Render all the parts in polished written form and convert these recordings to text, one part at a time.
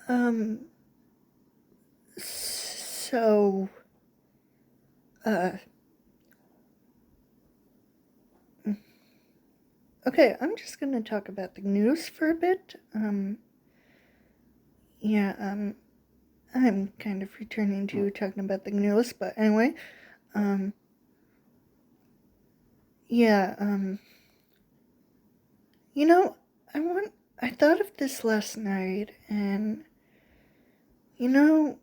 Um, so, uh, okay, I'm just gonna talk about the news for a bit. Yeah, I'm kind of returning to talking about the news, but anyway, um, yeah, you know, I thought of this last night, and, you know,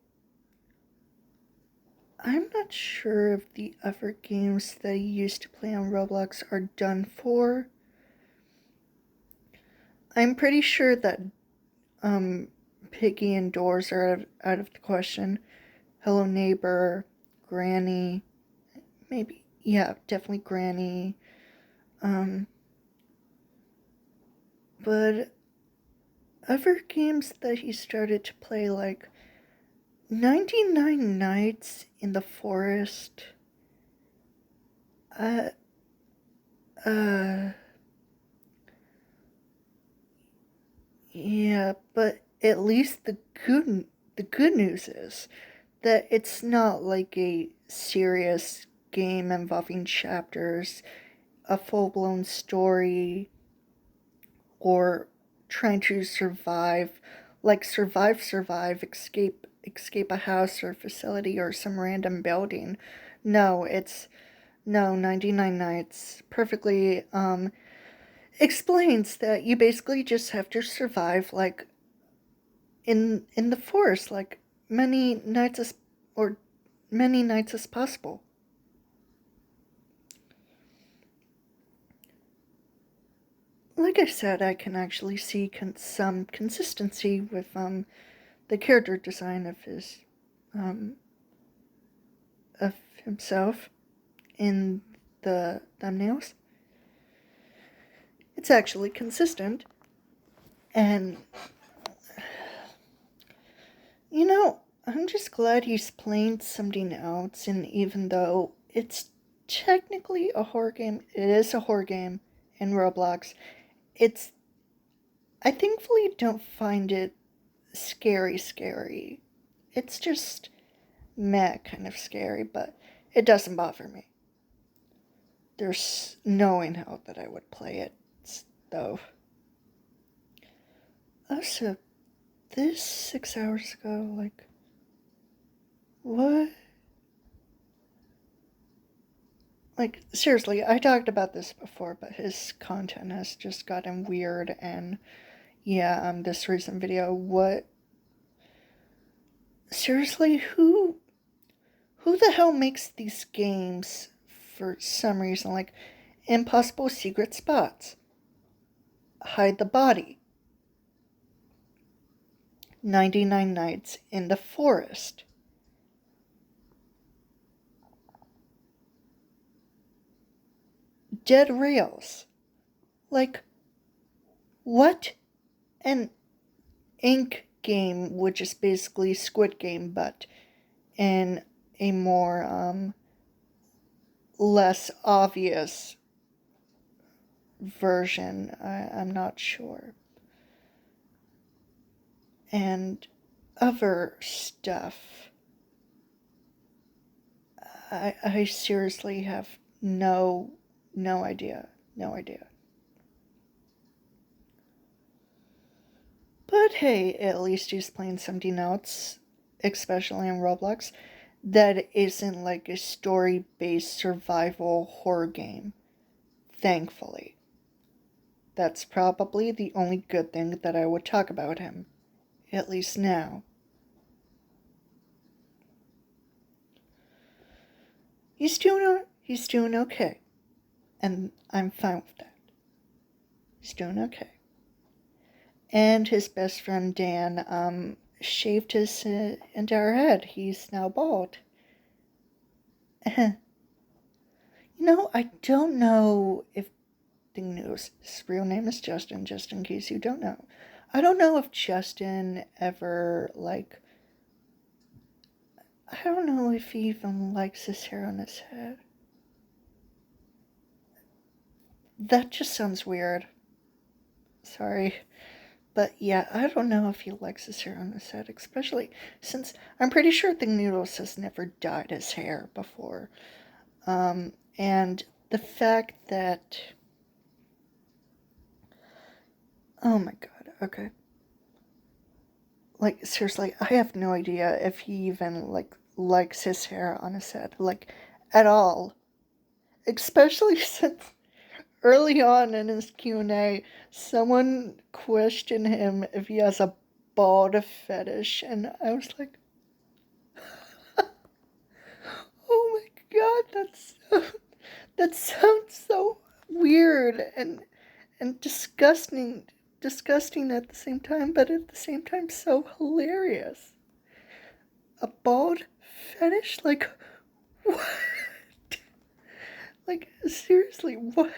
I'm not sure if the other games that I used to play on Roblox are done for. I'm pretty sure that, Piggy and Doors are out of the question. Hello Neighbor, Granny, maybe, yeah, definitely Granny. Um, but other games that he started to play, like 99 Nights in the Forest, uh, uh, yeah, but at least the good news is that it's not like a serious game involving chapters, a full-blown story, or trying to survive, like survive, escape a house or facility or some random building. No, it's no 99 Nights perfectly explains that you basically just have to survive, like in the forest, like many nights as or many nights as possible. Like I said, I can actually see some consistency with the character design um of himself in the thumbnails. It's actually consistent, and you know, I'm just glad he's playing something else. And even though it's technically a horror game, it is a horror game in Roblox. It's I thankfully don't find it scary. It's just meh kind of scary, but it doesn't bother me. There's no in hell that I would play it, though. Also, this 6 hours ago, like, what? Like, seriously, I talked about this before, but his content has just gotten weird, and yeah, this recent video, what? Seriously, who the hell makes these games for some reason? Like, impossible secret spots, hide the body, 99 Nights in the Forest. Dead Rails. Like, what? An Ink game, which is basically Squid Game, but in a more, less obvious version. I'm not sure. And other stuff. I seriously have no idea. No idea. But hey, at least he's playing something else, especially in Roblox, that isn't like a story based survival horror game. Thankfully. That's probably the only good thing that I would talk about him. At least now. He's doing okay. And I'm fine with that. He's doing okay. And his best friend Dan shaved his entire head. He's now bald. I don't know if the news. His real name is Justin, just in case you don't know. I don't know if Justin ever, like, I don't know if he even likes his hair on his head. That just sounds weird. sorry. But yeah, I don't know if he likes his hair on his head, especially since I'm pretty sure the Noodles has never dyed his hair before. And the fact that. Oh my god, okay. Like, seriously, I have no idea if he even, like, likes his hair on his head. Like, at all. Especially since early on in his Q&A, someone questioned him if he has a bald fetish, and I was like, oh my god, that sounds so weird and disgusting at the same time, but at the same time so hilarious. A bald fetish? Like, what? Like, seriously, what?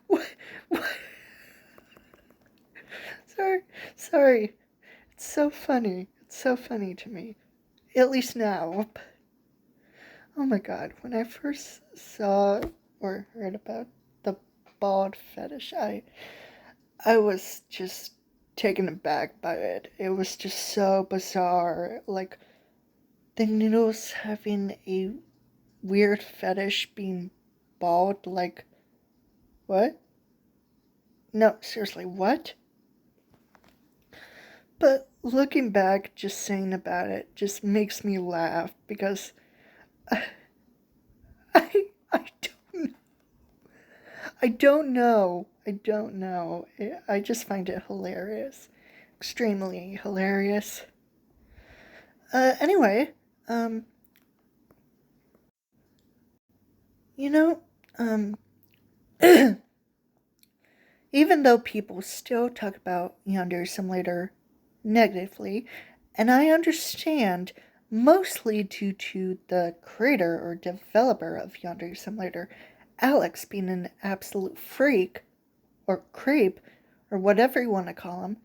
What? What? Sorry. It's so funny. It's so funny to me. At least now. Oh my god, when I first saw or heard about the bald fetish, I was just taken aback by it. It was just so bizarre. Like, the Noodles having a weird fetish being bald. Like, what? No, seriously, what? But looking back, just saying about it just makes me laugh because I, I don't know. I don't know. I just find it hilarious. Extremely hilarious. Anyway, um, you know, um, even though people still talk about Yandere Simulator negatively, and I understand mostly due to the creator or developer of Yandere Simulator, Alex, being an absolute freak, or creep, or whatever you want to call him,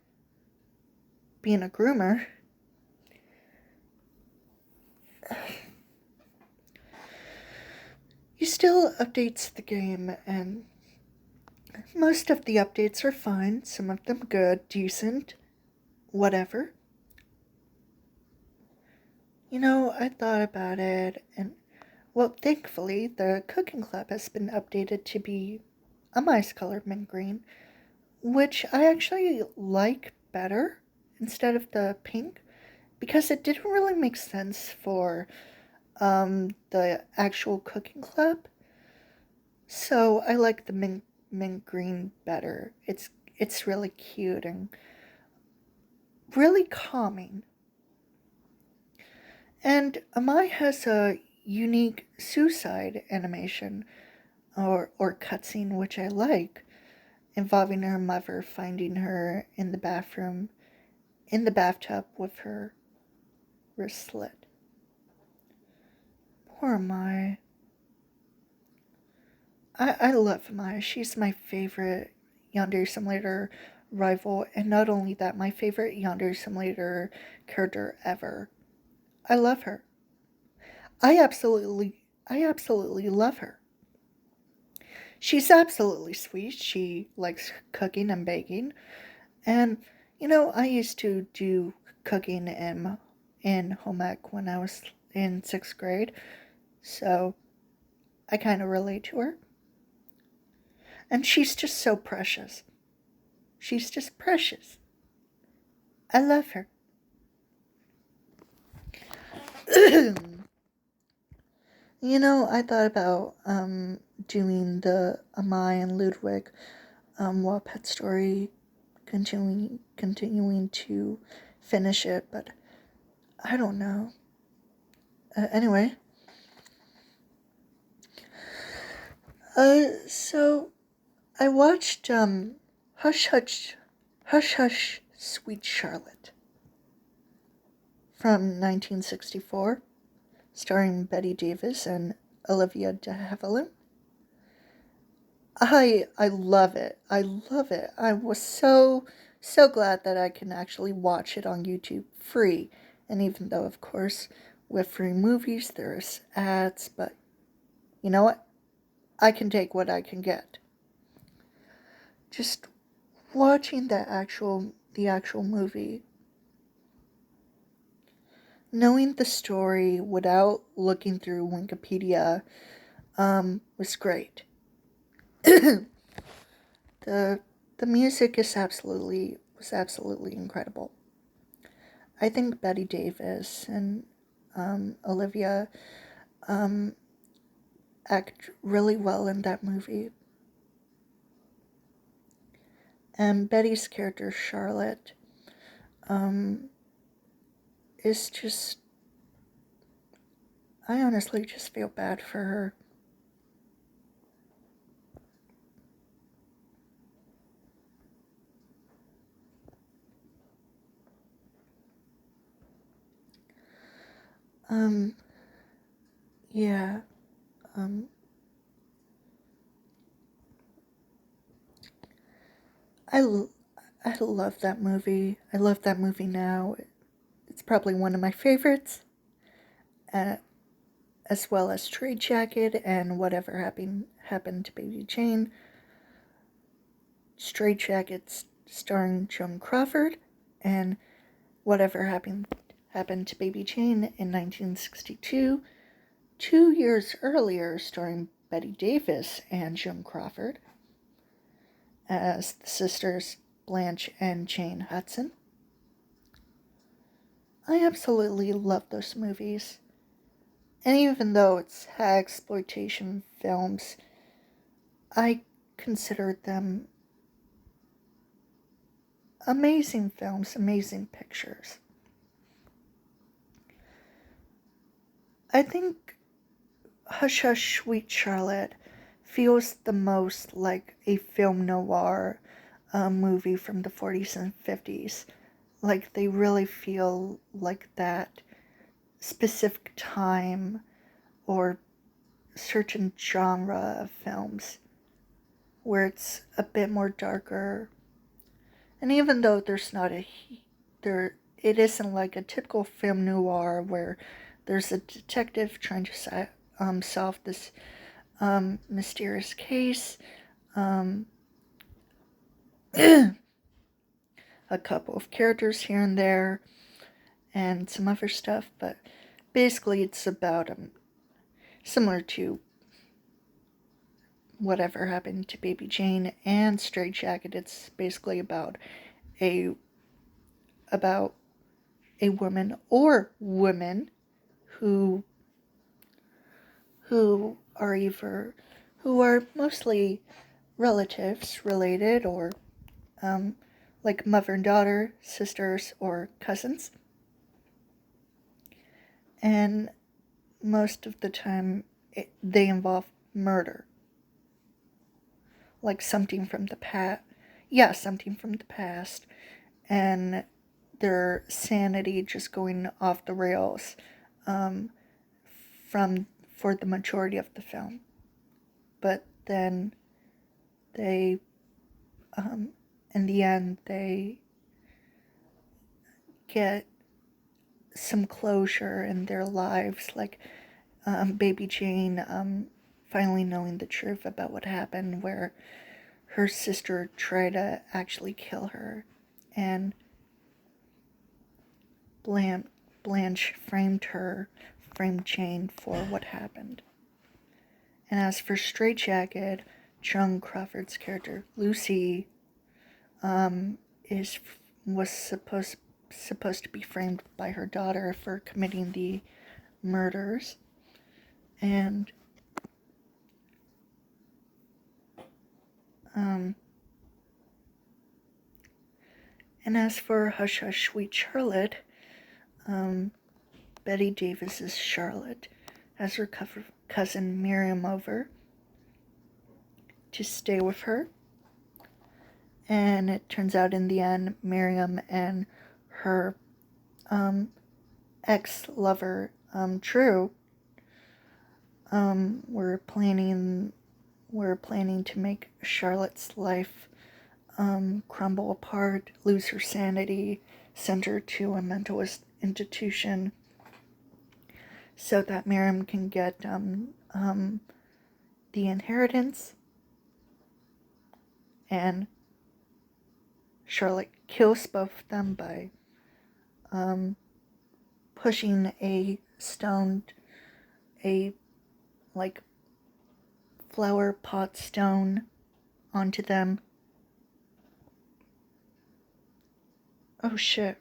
being a groomer. He still updates the game, and most of the updates are fine, some of them good, decent, whatever. I thought about it, and well, thankfully, the cooking club has been updated to be a mice colored mint green, which I actually like better instead of the pink, because it didn't really make sense for the actual cooking club. So I like the mint green better. It's really cute and really calming. And Amai has a unique suicide animation or cutscene which I like, involving her mother finding her in the bathroom, in the bathtub with her wrist slit. Poor Amai. I love Amai. She's my favorite Yandere Simulator rival, and not only that, my favorite Yandere Simulator character ever. I love her. I absolutely love her. She's absolutely sweet. She likes cooking and baking. And, I used to do cooking in home ec when I was in 6th grade. So I kind of relate to her. And she's just so precious. She's just precious. I love her. I thought about doing the Amai and Ludwig Wattpad story, continuing to finish it, but I don't know. Anyway, so I watched Hush Hush Hush Hush Sweet Charlotte from 1964, starring Betty Davis and Olivia de Havilland. I love it. I love it. I was so glad that I can actually watch it on YouTube free. And even though, of course, with free movies there's ads, but you know what? I can take what I can get. Just watching the actual movie, knowing the story without looking through Wikipedia, was great. the the music was absolutely incredible. I think Bette Davis and Olivia act really well in that movie. And Betty's character, Charlotte, is just, I honestly just feel bad for her. Yeah, I, I love that movie. I love that movie now. It's probably one of my favorites, uh, as well as Trade Jacket and Whatever Happened to Baby Jane. Straight Jackets starring Joan Crawford, and Whatever Happened to Baby Jane in 1962, 2 years earlier starring Bette Davis and Joan Crawford as the sisters Blanche and Jane Hudson. I absolutely love those movies. And even though it's exploitation films, I consider them amazing films, amazing pictures. I think Hush Hush Sweet Charlotte feels the most like a film noir movie from the 40s and 50s. Like they really feel like that specific time or certain genre of films where it's a bit more darker. And even though it isn't like a typical film noir where there's a detective trying to solve this mysterious case, a couple of characters here and there, and some other stuff, but basically it's about similar to Whatever Happened to Baby Jane and Straight Jacket. It's basically a about a woman or women who are either who are mostly relatives related or like mother and daughter, sisters or cousins. And most of the time they involve murder. Like something from the past. Yeah, something from the past. And their sanity just going off the rails for the majority of the film. But then they, in the end, they get some closure in their lives, like Baby Jane finally knowing the truth about what happened, where her sister tried to actually kill her, and Blanche framed Jane for what happened. And as for Straight Jacket, Joan Crawford's character Lucy is was supposed to be framed by her daughter for committing the murders, and as for Hush Hush Sweet Charlotte, Bette Davis's Charlotte has her cousin Miriam over to stay with her, and it turns out in the end Miriam and her ex-lover Drew were planning to make Charlotte's life crumble apart, lose her sanity, send her to a mental institution so that Miriam can get the inheritance and Charlotte kills both of them by pushing a like flower pot stone onto them. Oh shit.